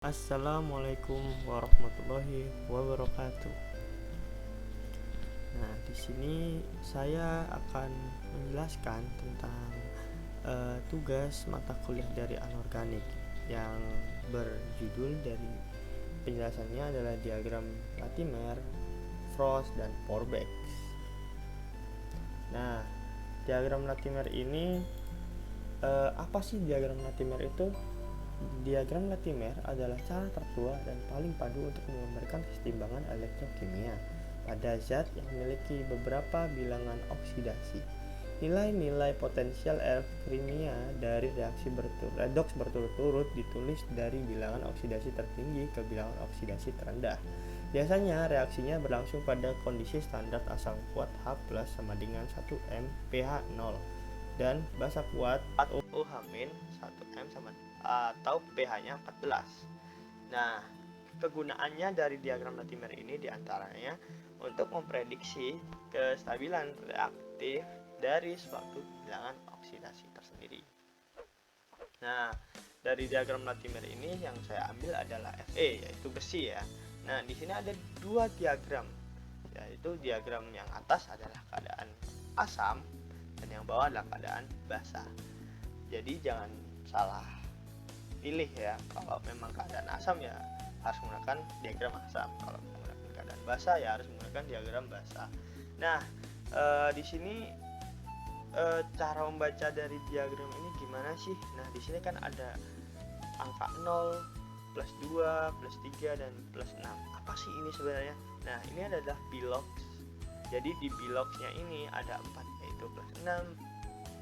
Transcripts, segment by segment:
Assalamualaikum warahmatullahi wabarakatuh. Nah, di sini saya akan menjelaskan tentang tugas mata kuliah dari anorganik yang berjudul dari penjelasannya adalah diagram Latimer, Frost, dan Forbach. Nah, diagram Latimer ini apa sih diagram Latimer itu? Diagram Latimer adalah cara tertua dan paling padu untuk menggambarkan kesetimbangan elektrokimia pada zat yang memiliki beberapa bilangan oksidasi. Nilai-nilai potensial elektrokimia dari reaksi redoks berturut-turut ditulis dari bilangan oksidasi tertinggi ke bilangan oksidasi terendah. Biasanya reaksinya berlangsung pada kondisi standar asam kuat H+ sama dengan 1 m pH 0 dan basa kuat OH- 1 m sama atau pH-nya 14. Nah, kegunaannya dari diagram Latimer ini diantaranya untuk memprediksi kestabilan reaktif dari suatu bilangan oksidasi tersendiri. Nah, dari diagram Latimer ini yang saya ambil adalah Fe, yaitu besi ya. Nah, di sini ada dua diagram, yaitu diagram yang atas adalah keadaan asam dan yang bawah adalah keadaan basa. Jadi jangan salah pilih ya. Kalau memang keadaan asam ya harus menggunakan diagram asam. Kalau menggunakan keadaan basa ya harus menggunakan diagram basa. Nah, di sini cara membaca dari diagram ini gimana sih? Nah, di sini kan ada angka 0, plus 2, plus 3, dan plus 6. Apa sih ini sebenarnya? Nah, ini adalah bilox. Jadi di biloxnya ini ada 4, yaitu plus 6,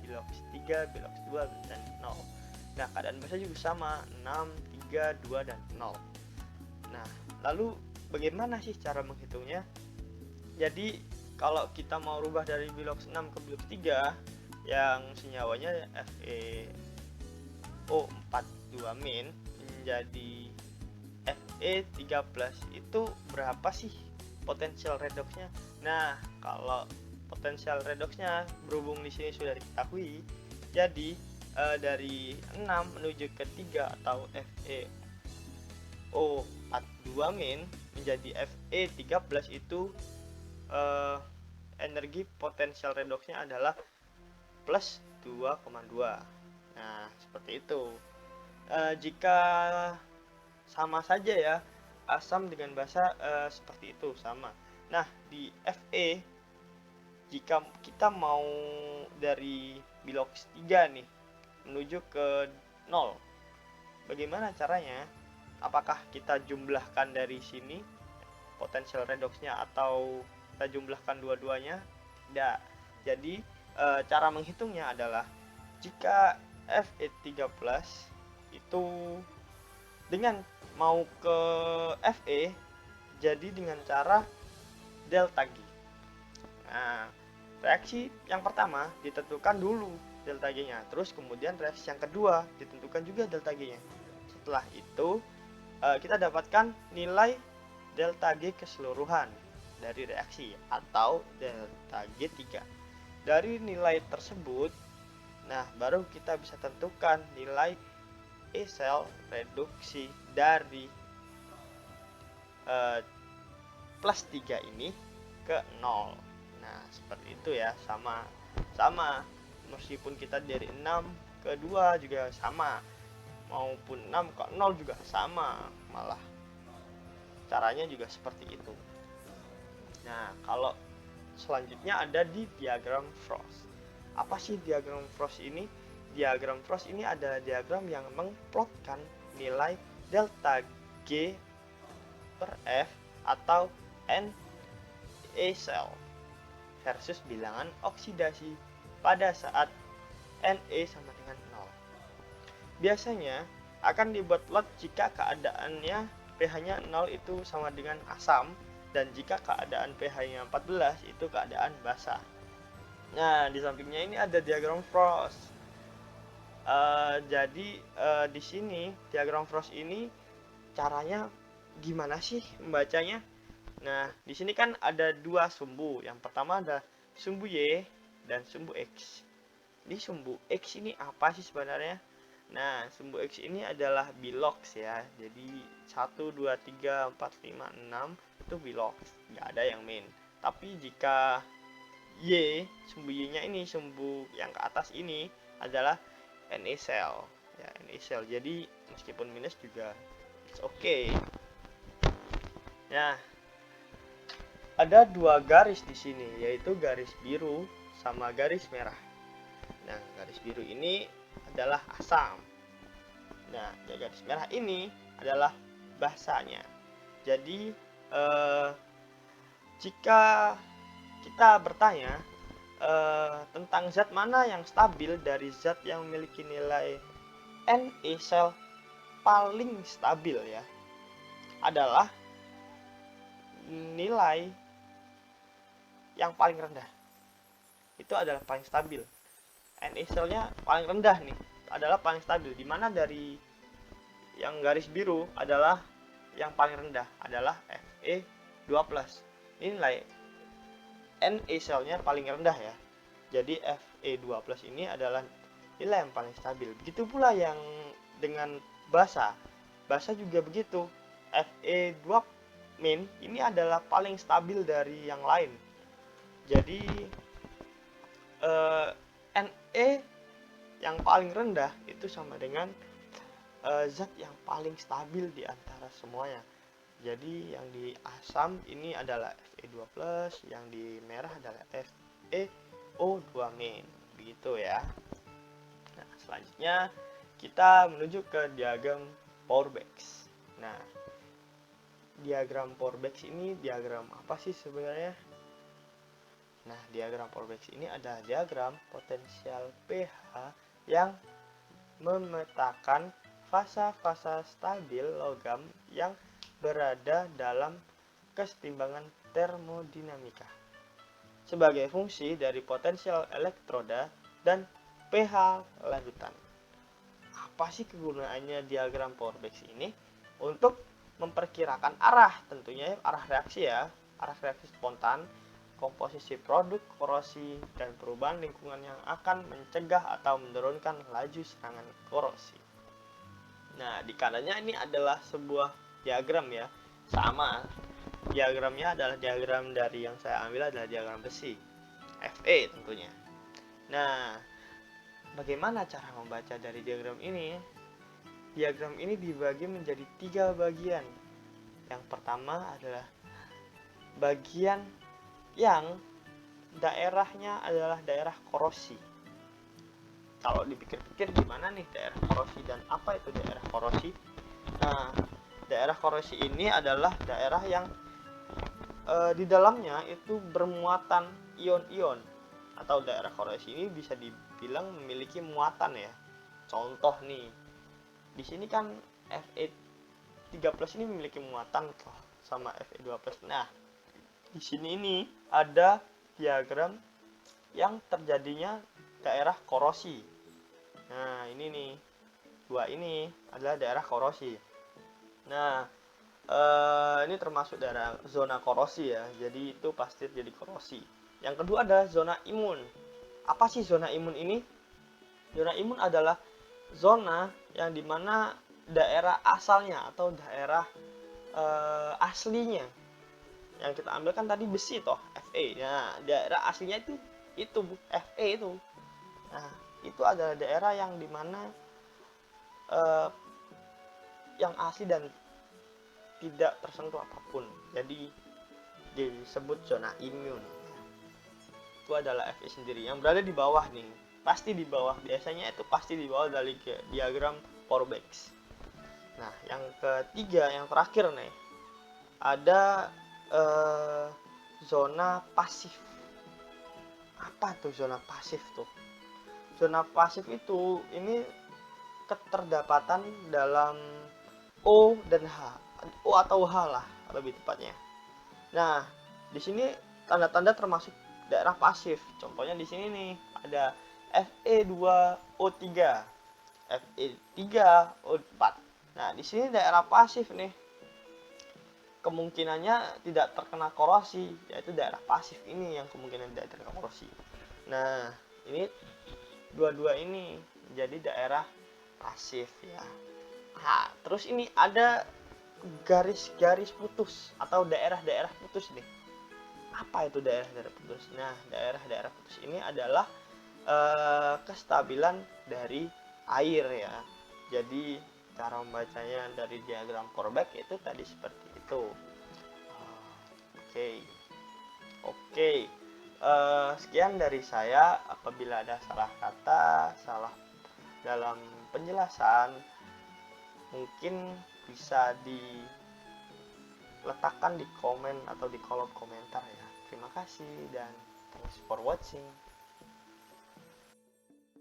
bilox 3, bilox 2, dan 0. Nah, keadaan basa juga sama, 6, 3, 2, dan 0. Nah, lalu bagaimana sih cara menghitungnya? Jadi, kalau kita mau rubah dari bilox 6 ke bilox 3 yang senyawanya FeO42- menjadi Fe3+, itu berapa sih potensial redoxnya? Nah, kalau potensial redoxnya berhubung di sini sudah diketahui, jadi dari 6 menuju ke 3 atau FeO42- menjadi Fe3+ itu energi potensial redoxnya adalah plus 2,2. Nah, seperti itu. Jika sama saja ya, asam dengan basa seperti itu sama. Nah, di Fe jika kita mau dari bilox 3 nih menuju ke 0, bagaimana caranya? Apakah kita jumlahkan dari sini potensial redoxnya atau kita jumlahkan dua-duanya? Tidak. Jadi cara menghitungnya adalah jika Fe3+ itu dengan mau ke Fe, jadi dengan cara delta G. Nah, reaksi yang pertama ditentukan dulu delta G-nya, terus kemudian reaksi yang kedua ditentukan juga delta G-nya. Setelah itu kita dapatkan nilai delta G keseluruhan dari reaksi atau delta G3. Dari nilai tersebut, nah baru kita bisa tentukan nilai E-cell reduksi dari plus 3 ini ke 0. Nah, seperti itu ya, sama meskipun kita dari 6 ke 2 juga sama, maupun 6 ke 0 juga sama, malah caranya juga seperti itu. Nah, kalau selanjutnya ada di diagram Frost. Apa sih diagram Frost ini? Diagram Frost ini adalah diagram yang mengplotkan nilai delta G per F atau Na cell versus bilangan oksidasi pada saat Na sama dengan 0. Biasanya akan dibuat plot jika keadaannya pH-nya 0 itu sama dengan asam, dan jika keadaan pH-nya 14 itu keadaan basa. Nah, di sampingnya ini ada diagram Frost. Jadi di sini diagram Frost ini caranya gimana sih membacanya? Nah, di sini kan ada dua sumbu. Yang pertama ada sumbu Y dan sumbu X. Di sumbu X ini apa sih sebenarnya? Nah, sumbu X ini adalah bilox ya. Jadi 1, 2, 3, 4, 5, 6 itu bilox, nggak ada yang min. Tapi jika Y, sumbu Y-nya ini, sumbu yang ke atas ini adalah Na cell. Ya, Na cell. Jadi meskipun minus juga it's okay. Nah, ada dua garis di sini, yaitu garis biru sama garis merah. Nah, garis biru ini adalah asam. Nah, garis merah ini adalah basanya. Jadi, jika kita bertanya tentang zat mana yang stabil dari zat yang memiliki nilai Na cell paling stabil ya, adalah nilai yang paling rendah. Itu adalah paling stabil. Na cell-nya paling rendah nih, adalah paling stabil. Dimana dari yang garis biru adalah yang paling rendah, adalah Fe2+. Ini nilai Na cell-nya paling rendah ya. Jadi Fe2+ ini adalah nilai yang paling stabil. Begitu pula yang dengan basa. Basa juga begitu. Fe2- ini adalah paling stabil dari yang lain. Jadi Na yang paling rendah itu sama dengan zat yang paling stabil di antara semuanya. Jadi yang di asam ini adalah Fe2+, yang di merah adalah FeO2-. Begitu ya. Nah, selanjutnya kita menuju ke diagram Pauerback. Nah, diagram Pauerback ini diagram apa sih sebenarnya? Nah, diagram Pauerback ini adalah diagram potensial pH yang memetakan fasa-fasa stabil logam yang berada dalam kesetimbangan termodinamika sebagai fungsi dari potensial elektroda dan pH lanjutan. Apa sih kegunaannya diagram Pauerback ini? Untuk memperkirakan arah, tentunya arah reaksi ya, arah reaksi spontan, komposisi produk, korosi, dan perubahan lingkungan yang akan mencegah atau menurunkan laju serangan korosi. Nah, di kanannya ini adalah sebuah diagram ya, sama. Diagramnya adalah diagram dari yang saya ambil adalah diagram besi, Fe tentunya. Nah, bagaimana cara membaca dari diagram ini? Diagram ini dibagi menjadi 3 bagian. Yang pertama adalah bagian yang daerahnya adalah daerah korosi. Kalau dipikir-pikir gimana nih daerah korosi dan apa itu daerah korosi? Nah, daerah korosi ini adalah daerah yang di dalamnya itu bermuatan ion-ion, atau daerah korosi ini bisa dibilang memiliki muatan ya. Contoh nih, di sini kan Fe3+ ini memiliki muatan sama Fe2+. Nah, di sini ini ada diagram yang terjadinya daerah korosi. Nah, ini nih, dua ini adalah daerah korosi. Nah, ini termasuk daerah zona korosi ya, jadi itu pasti jadi korosi. Yang kedua ada zona imun. Apa sih zona imun ini? Zona imun adalah zona yang dimana daerah asalnya atau daerah aslinya yang kita ambil kan tadi besi toh, Fe. Nah, daerah aslinya itu Fe itu. Nah, itu adalah daerah yang dimana yang asli dan tidak tersentuh apapun. Jadi disebut zona imun. Itu adalah Fe sendiri yang berada di bawah nih. Pasti di bawah. Biasanya itu pasti di bawah dari diagram Pauerback. Nah, yang ketiga, yang terakhir nih, ada zona pasif. Apa tuh zona pasif tuh? Zona pasif itu ini keterdapatan dalam O dan H. O atau H lah lebih tepatnya. Nah, di sini tanda-tanda termasuk daerah pasif. Contohnya di sini nih ada Fe2O3, Fe3O4. Nah, di sini daerah pasif nih. Kemungkinannya tidak terkena korosi, yaitu daerah pasif ini yang kemungkinan tidak terkena korosi. Nah, ini dua-dua ini jadi daerah pasif ya. Nah, terus ini ada garis-garis putus atau daerah-daerah putus nih. Apa itu daerah-daerah putus? Nah, daerah-daerah putus ini adalah kestabilan dari air ya. Jadi cara membacanya dari diagram Korbach itu tadi seperti itu. Oke, oke. Sekian dari saya. Apabila ada salah kata, salah dalam penjelasan, mungkin bisa diletakkan di komen atau di kolom komentar ya. Terima kasih dan thanks for watching.